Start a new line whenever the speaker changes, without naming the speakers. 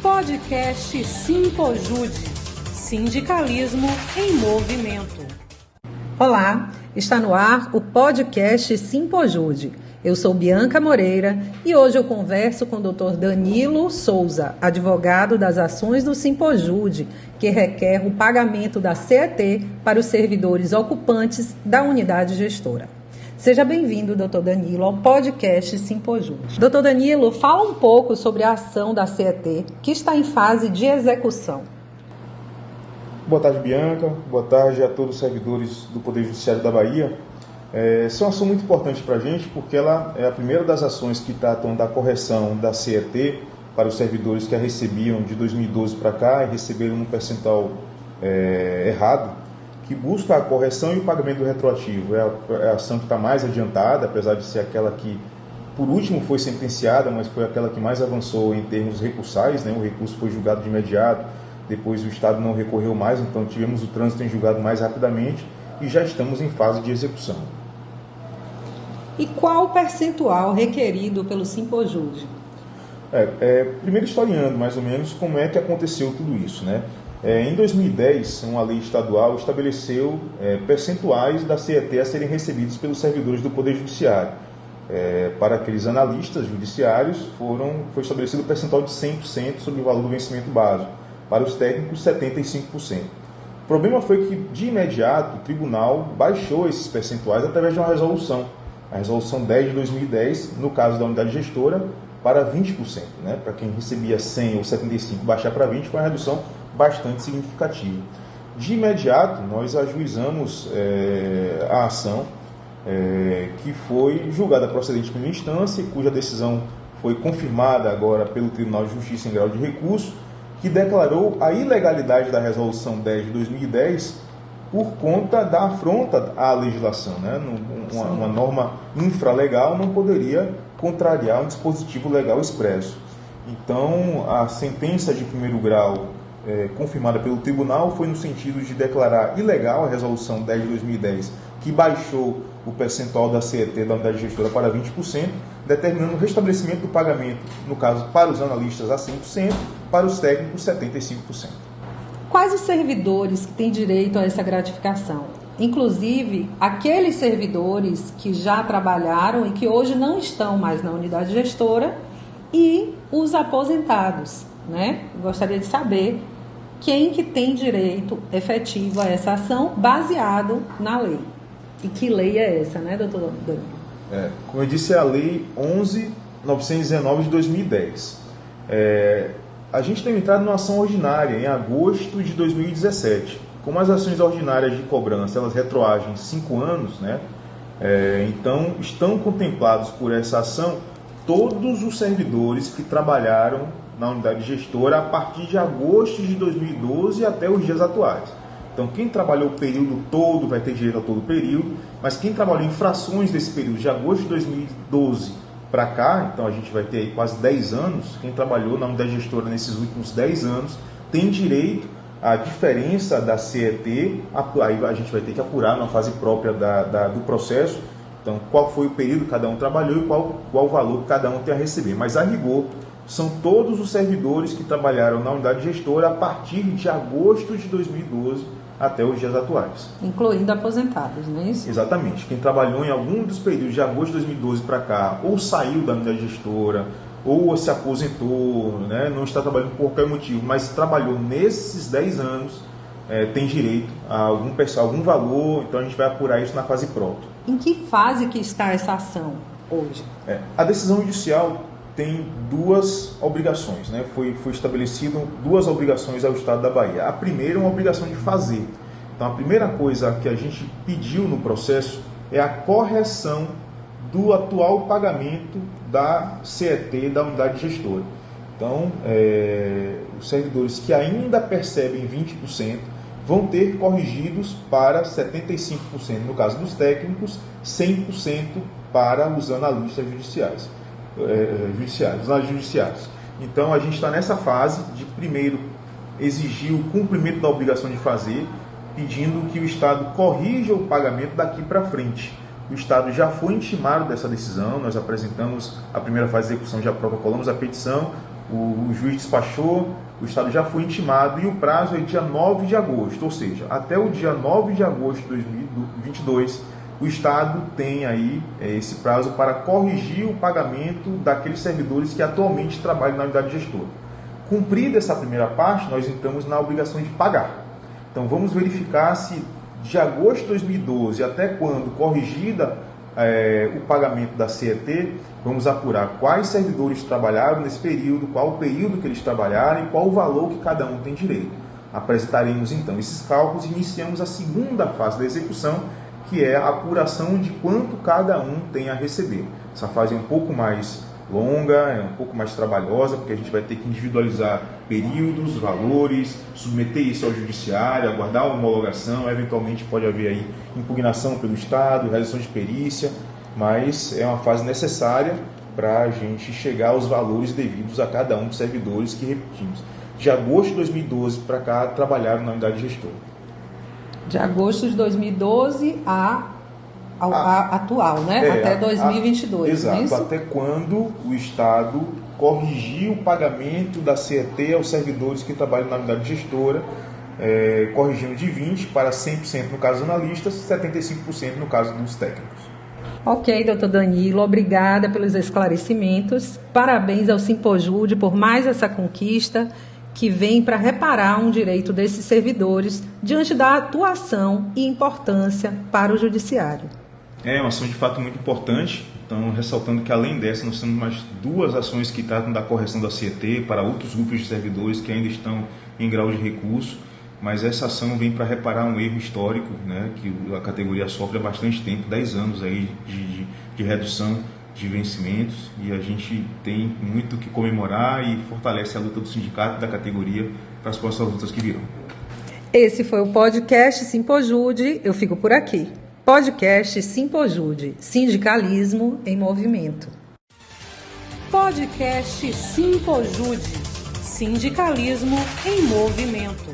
Podcast Simpojude, Sindicalismo em Movimento. Olá, está no ar o podcast Simpojude. Eu sou Bianca Moreira e hoje eu converso com o Dr. Danilo Souza, advogado das ações do Simpojude, que requer o pagamento da CET para os servidores ocupantes da unidade gestora. Seja bem-vindo, Dr. Danilo, ao podcast Simpojude. Dr. Danilo, fala um pouco sobre a ação da CET, que está em fase de execução.
Boa tarde, Bianca. Boa tarde a todos os servidores do Poder Judiciário da Bahia. Essa é uma ação muito importante para a gente, porque ela é a primeira das ações que tratam da correção da CET para os servidores que a recebiam de 2012 para cá e receberam um percentual errado, que busca a correção e o pagamento retroativo. É a ação que está mais adiantada, apesar de ser aquela que, por último, foi sentenciada, mas foi aquela que mais avançou em termos recursais, né? O recurso foi julgado de imediato, depois o Estado não recorreu mais, então tivemos o trânsito em julgado mais rapidamente e já estamos em fase de execução.
E qual o percentual requerido pelo Simpojude?
Primeiro historiando mais ou menos como é que aconteceu tudo isso, né? Em 2010, uma lei estadual estabeleceu percentuais da CET a serem recebidos pelos servidores do Poder Judiciário. Para aqueles analistas judiciários, foi estabelecido o percentual de 100% sobre o valor do vencimento básico. Para os técnicos, 75%. O problema foi que, de imediato, o tribunal baixou esses percentuais através de uma resolução. A resolução 10 de 2010, no caso da unidade gestora, para 20%. Né? Para quem recebia 100 ou 75, baixar para 20% foi uma redução bastante significativa. De imediato, nós ajuizamos a ação que foi julgada procedente em primeira instância, cuja decisão foi confirmada agora pelo Tribunal de Justiça em grau de recurso, que declarou a ilegalidade da Resolução 10 de 2010 por conta da afronta à legislação. Né? Uma norma infralegal não poderia contrariar um dispositivo legal expresso. Então, a sentença de primeiro grau confirmada pelo tribunal foi no sentido de declarar ilegal a Resolução 10 de 2010, que baixou o percentual da CET da unidade gestora para 20%, determinando o restabelecimento do pagamento, no caso, para os analistas a 100%, para os técnicos 75%.
Quais os servidores que têm direito a essa gratificação? Inclusive, aqueles servidores que já trabalharam e que hoje não estão mais na unidade gestora e os aposentados, né? Gostaria de saber quem que tem direito efetivo a essa ação baseado na lei. E que lei é essa, né, doutor Danilo?
Como eu disse, é a Lei 11.919 de 2010. A gente tem entrado numa ação ordinária em agosto de 2017. Como as ações ordinárias de cobrança, elas retroagem 5 anos, né? Então, estão contemplados por essa ação todos os servidores que trabalharam na unidade gestora a partir de agosto de 2012 até os dias atuais. Então, quem trabalhou o período todo vai ter direito a todo o período, mas quem trabalhou em frações desse período, de agosto de 2012 para cá, então a gente vai ter aí quase 10 anos, quem trabalhou na unidade gestora nesses últimos 10 anos tem direito à diferença da CET, aí a gente vai ter que apurar na fase própria do processo, então qual foi o período que cada um trabalhou e qual o valor que cada um tem a receber. Mas a rigor, são todos os servidores que trabalharam na unidade gestora a partir de agosto de 2012 até os dias atuais.
Incluindo aposentados, não é isso?
Exatamente. Quem trabalhou em algum dos períodos de agosto de 2012 para cá, ou saiu da unidade gestora, ou se aposentou, né, não está trabalhando por qualquer motivo, mas trabalhou nesses 10 anos, tem direito a algum valor, então a gente vai apurar isso na fase própria.
Em que fase que está essa ação hoje?
A decisão judicial tem duas obrigações, né? Foi estabelecido duas obrigações ao Estado da Bahia. A primeira é uma obrigação de fazer. Então, a primeira coisa que a gente pediu no processo é a correção do atual pagamento da CET da unidade gestora. Então, os servidores que ainda percebem 20% vão ter corrigidos para 75%, no caso dos técnicos, 100% para os analistas judiciários. Então a gente está nessa fase de primeiro exigir o cumprimento da obrigação de fazer, pedindo que o Estado corrija o pagamento daqui para frente. O Estado já foi intimado dessa decisão, nós apresentamos a primeira fase de execução, já protocolamos a petição, o juiz despachou, o Estado já foi intimado e o prazo é dia 9 de agosto, ou seja, até o dia 9 de agosto de 2022, o Estado tem aí esse prazo para corrigir o pagamento daqueles servidores que atualmente trabalham na unidade gestora. Cumprida essa primeira parte, nós entramos na obrigação de pagar. Então vamos verificar se de agosto de 2012 até quando corrigida o pagamento da CET, vamos apurar quais servidores trabalharam nesse período, qual o período que eles trabalharam e qual o valor que cada um tem direito. Apresentaremos então esses cálculos e iniciamos a segunda fase da execução, que é a apuração de quanto cada um tem a receber. Essa fase é um pouco mais longa, é um pouco mais trabalhosa, porque a gente vai ter que individualizar períodos, valores, submeter isso ao judiciário, aguardar a homologação, eventualmente pode haver aí impugnação pelo Estado, realização de perícia, mas é uma fase necessária para a gente chegar aos valores devidos a cada um dos servidores que, repetimos, de agosto de 2012 para cá trabalharam na unidade gestora.
De agosto de 2012 a atual, né? Até 2022.
Exato,
é isso?
até quando o Estado corrigiu o pagamento da CET aos servidores que trabalham na unidade gestora, corrigindo de 20% para 100% no caso dos analistas, 75% no caso dos técnicos.
Ok, doutor Danilo, obrigada pelos esclarecimentos. Parabéns ao Simpojude por mais essa conquista que vem para reparar um direito desses servidores diante da atuação e importância para o judiciário.
É uma ação de fato muito importante, então ressaltando que além dessa nós temos mais duas ações que tratam da correção da CET para outros grupos de servidores que ainda estão em grau de recurso, mas essa ação vem para reparar um erro histórico, né, que a categoria sofre há bastante tempo, 10 anos aí de redução de vencimentos, e a gente tem muito que comemorar e fortalece a luta do sindicato e da categoria para as próximas lutas que virão.
Esse foi o podcast Simpojude, eu fico por aqui. Podcast Simpojude, Sindicalismo em Movimento. Podcast Simpojude, Sindicalismo em Movimento.